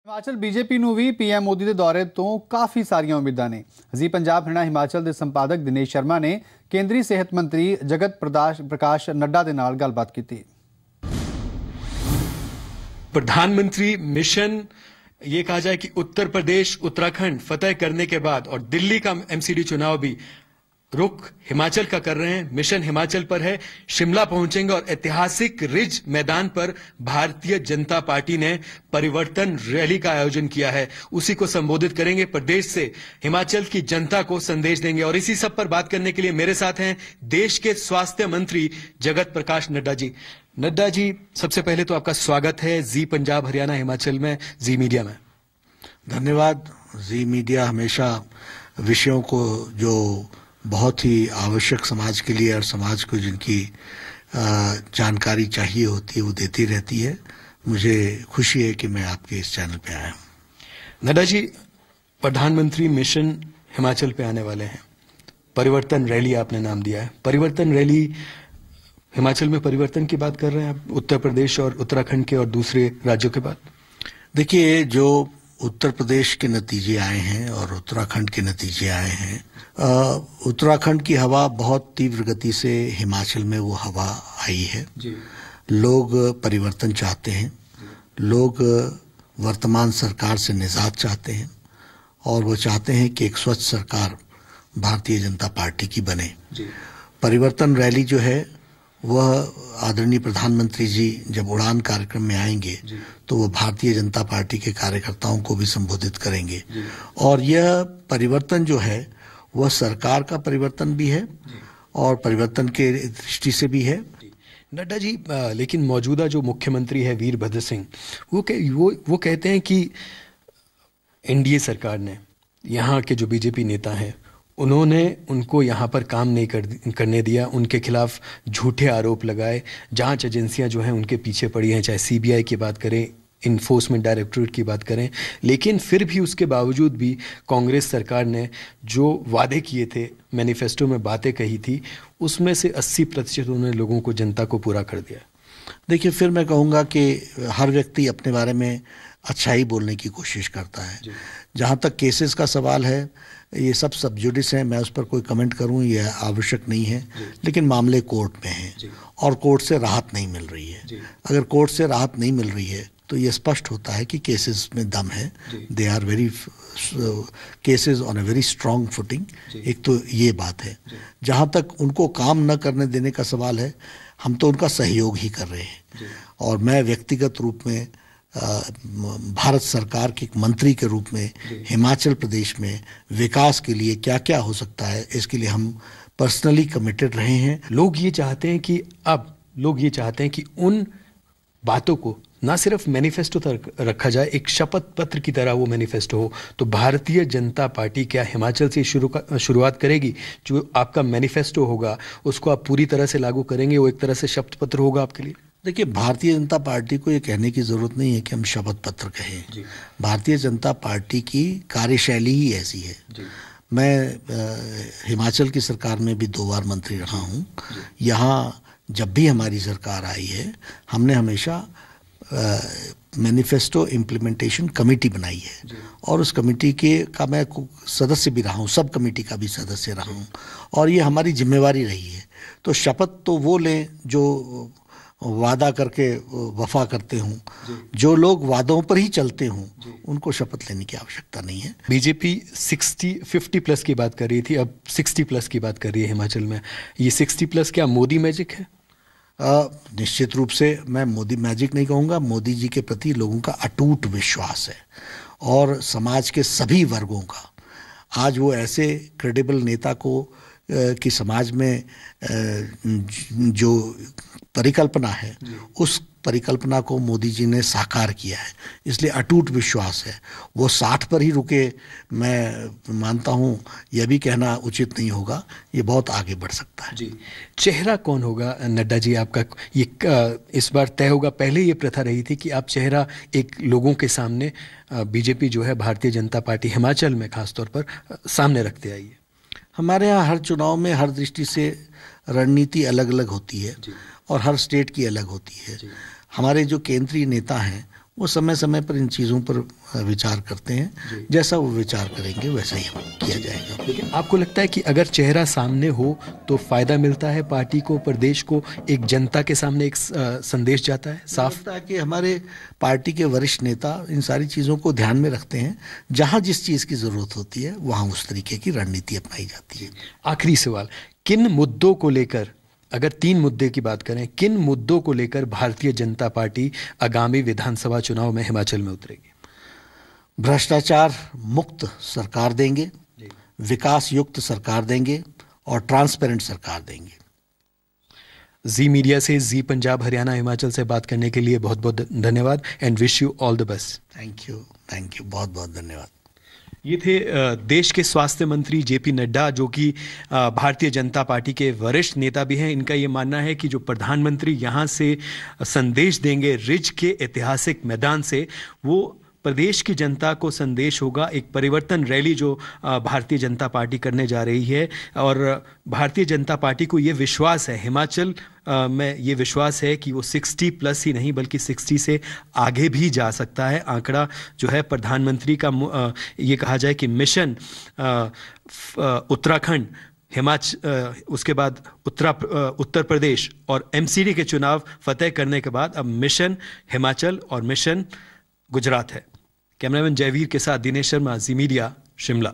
Himachal BJP ਨੂੰ ਵੀ PM Modi ਦੇ ਦੌਰੇ ਤੋਂ ਕਾਫੀ ਸਾਰੀਆਂ ਉਮੀਦਾਂ ਨੇ। ਜੀ ਪੰਜਾਬ ਹਰਿਆਣਾ ਹਿਮਾਚਲ ਦੇ ਸੰਪਾਦਕ ਦਿਨੇਸ਼ ਸ਼ਰਮਾ ਨੇ ਕੇਂਦਰੀ ਸਿਹਤ ਮੰਤਰੀ ਜਗਤ ਪ੍ਰਕਾਸ਼ ਨड्डा ਦੇ ਨਾਲ ਗੱਲਬਾਤ ਕੀਤੀ। प्रधानमंत्री मिशन ये कहा जाए कि उत्तर प्रदेश उत्तराखंड फतेह करने के बाद और दिल्ली का एमसीडी चुनाव भी रुख हिमाचल का कर रहे हैं। मिशन हिमाचल पर है, शिमला पहुंचेंगे और ऐतिहासिक रिज मैदान पर भारतीय जनता पार्टी ने परिवर्तन रैली का आयोजन किया है, उसी को संबोधित करेंगे। प्रदेश से हिमाचल की जनता को संदेश देंगे और इसी सब पर बात करने के लिए मेरे साथ हैं देश के स्वास्थ्य मंत्री जगत प्रकाश नड्डा जी। नड्डा जी, सबसे पहले तो आपका स्वागत है जी पंजाब हरियाणा हिमाचल में, जी मीडिया में। धन्यवाद। जी मीडिया हमेशा विषयों को जो बहुत ही आवश्यक समाज के लिए और समाज को जिनकी जानकारी चाहिए होती है वो देती रहती है। मुझे खुशी है कि मैं आपके इस चैनल पे आया हूँ। नड्डा जी, प्रधानमंत्री मिशन हिमाचल पे आने वाले हैं, परिवर्तन रैली आपने नाम दिया है। परिवर्तन रैली, हिमाचल में परिवर्तन की बात कर रहे हैं आप, उत्तर प्रदेश और उत्तराखंड के और दूसरे राज्यों के बाद? देखिए, जो उत्तर प्रदेश के नतीजे आए हैं और उत्तराखंड के नतीजे आए हैं, उत्तराखंड की हवा बहुत तीव्र गति से हिमाचल में वो हवा आई है जी। लोग परिवर्तन चाहते हैं, लोग वर्तमान सरकार से निजात चाहते हैं और वो चाहते हैं कि एक स्वच्छ सरकार भारतीय जनता पार्टी की बने जी। परिवर्तन रैली जो है वह आदरणीय प्रधानमंत्री जी जब उड़ान कार्यक्रम में आएंगे तो वो भारतीय जनता पार्टी के कार्यकर्ताओं को भी संबोधित करेंगे और यह परिवर्तन जो है वह सरकार का परिवर्तन भी है और परिवर्तन के दृष्टि से भी है। नड्डा जी, लेकिन मौजूदा जो मुख्यमंत्री है वीरभद्र सिंह, वो कहते हैं कि एनडीए सरकार ने, यहाँ के जो बीजेपी नेता हैं उन्होंने उनको यहाँ पर काम नहीं करने दिया, उनके खिलाफ झूठे आरोप लगाए, जांच एजेंसियां जो हैं उनके पीछे पड़ी हैं, चाहे सीबीआई की बात करें, इन्फोर्समेंट डायरेक्टोरेट की बात करें, लेकिन फिर भी उसके बावजूद भी कांग्रेस सरकार ने जो वादे किए थे, मैनिफेस्टो में बातें कही थी, उसमें से 80% उन्होंने लोगों को, जनता को पूरा कर दिया। देखिए, फिर मैं कहूँगा कि हर व्यक्ति अपने बारे में अच्छाई बोलने की कोशिश करता है। जहाँ तक केसेस का सवाल है, ये सब जुडिस है, मैं उस पर कोई कमेंट करूँ ये आवश्यक नहीं है, लेकिन मामले कोर्ट में हैं और कोर्ट से राहत नहीं मिल रही है। अगर कोर्ट से राहत नहीं मिल रही है तो ये स्पष्ट होता है कि केसेस में दम है, they are very cases on a very strong footing. एक तो ये बात है। जहाँ तक उनको काम न करने देने का सवाल है, हम तो उनका सहयोग ही कर रहे हैं और मैं व्यक्तिगत रूप में भारत सरकार के एक मंत्री के रूप में हिमाचल प्रदेश में विकास के लिए क्या क्या हो सकता है इसके लिए हम पर्सनली कमिटेड रहे हैं। लोग ये चाहते हैं कि उन बातों को ना सिर्फ मैनिफेस्टो तक रखा जाए, एक शपथ पत्र की तरह वो मैनिफेस्टो हो। तो भारतीय जनता पार्टी क्या हिमाचल से शुरुआत करेगी? जो आपका मैनिफेस्टो होगा उसको आप पूरी तरह से लागू करेंगे, वो एक तरह से शपथ पत्र होगा आपके लिए? देखिए, भारतीय जनता पार्टी को ये कहने की जरूरत नहीं है कि हम शपथ पत्र कहें। भारतीय जनता पार्टी की कार्यशैली ही ऐसी है। मैं हिमाचल की सरकार में भी 2 बार मंत्री रहा हूँ। यहाँ जब भी हमारी सरकार आई है हमने हमेशा मैनिफेस्टो इम्प्लीमेंटेशन कमेटी बनाई है और उस कमेटी का मैं सदस्य भी रहा हूँ, सब कमेटी का भी सदस्य रहा हूँ और ये हमारी जिम्मेवारी रही है। तो शपथ तो वो लें जो वादा करके वफा करते हों, जो लोग वादों पर ही चलते हों, उनको शपथ लेने की आवश्यकता नहीं है। बीजेपी 50 प्लस की बात कर रही थी, अब 60 प्लस की बात कर रही है हिमाचल में। ये 60 प्लस क्या मोदी मैजिक है? निश्चित रूप से मैं मोदी मैजिक नहीं कहूँगा। मोदी जी के प्रति लोगों का अटूट विश्वास है और समाज के सभी वर्गों का। आज वो ऐसे क्रेडिबल नेता को कि समाज में जो परिकल्पना है उस परिकल्पना को मोदी जी ने साकार किया है, इसलिए अटूट विश्वास है। वो 60 पर ही रुके, मैं मानता हूँ यह भी कहना उचित नहीं होगा, ये बहुत आगे बढ़ सकता है। जी, चेहरा कौन होगा नड्डा जी आपका? ये इस बार तय होगा? पहले ये प्रथा रही थी कि आप चेहरा एक लोगों के सामने, बीजेपी जो है भारतीय जनता पार्टी हिमाचल में खासतौर पर सामने रखते आई है। हमारे यहाँ हर चुनाव में हर दृष्टि से रणनीति अलग अलग होती है और हर स्टेट की अलग होती है। हमारे जो केंद्रीय नेता हैं वो समय समय पर इन चीज़ों पर विचार करते हैं। जैसा वो विचार करेंगे वैसा ही किया जाएगा। लेकिन आपको लगता है कि अगर चेहरा सामने हो तो फायदा मिलता है पार्टी को, प्रदेश को, एक जनता के सामने एक संदेश जाता है साफ? लगता है कि हमारे पार्टी के वरिष्ठ नेता इन सारी चीज़ों को ध्यान में रखते हैं। जहां जिस चीज़ की ज़रूरत होती है वहां उस तरीके की रणनीति अपनाई जाती है। आखिरी सवाल, किन मुद्दों को लेकर, अगर 3 मुद्दे की बात करें, किन मुद्दों को लेकर भारतीय जनता पार्टी आगामी विधानसभा चुनाव में हिमाचल में उतरेगी? भ्रष्टाचार मुक्त सरकार देंगे, विकास युक्त सरकार देंगे और ट्रांसपेरेंट सरकार देंगे। जी मीडिया से, जी पंजाब हरियाणा हिमाचल से बात करने के लिए बहुत बहुत धन्यवाद and wish you all the best. Thank you, बहुत बहुत धन्यवाद। ये थे देश के स्वास्थ्य मंत्री जेपी नड्डा, जो कि भारतीय जनता पार्टी के वरिष्ठ नेता भी हैं। इनका ये मानना है कि जो प्रधानमंत्री यहाँ से संदेश देंगे रिज के ऐतिहासिक मैदान से, वो प्रदेश की जनता को संदेश होगा, एक परिवर्तन रैली जो भारतीय जनता पार्टी करने जा रही है। और भारतीय जनता पार्टी को ये विश्वास है, हिमाचल में ये विश्वास है कि वो 60+ ही नहीं बल्कि 60 से आगे भी जा सकता है। आंकड़ा जो है प्रधानमंत्री का ये कहा जाए कि मिशन उत्तराखंड, हिमाचल, उसके बाद उत्तर प्रदेश और एमसीडी के चुनाव फतेह करने के बाद अब मिशन हिमाचल और मिशन गुजरात है। कैमरामैन जयवीर के साथ दिनेश शर्मा, जी मीडिया, शिमला।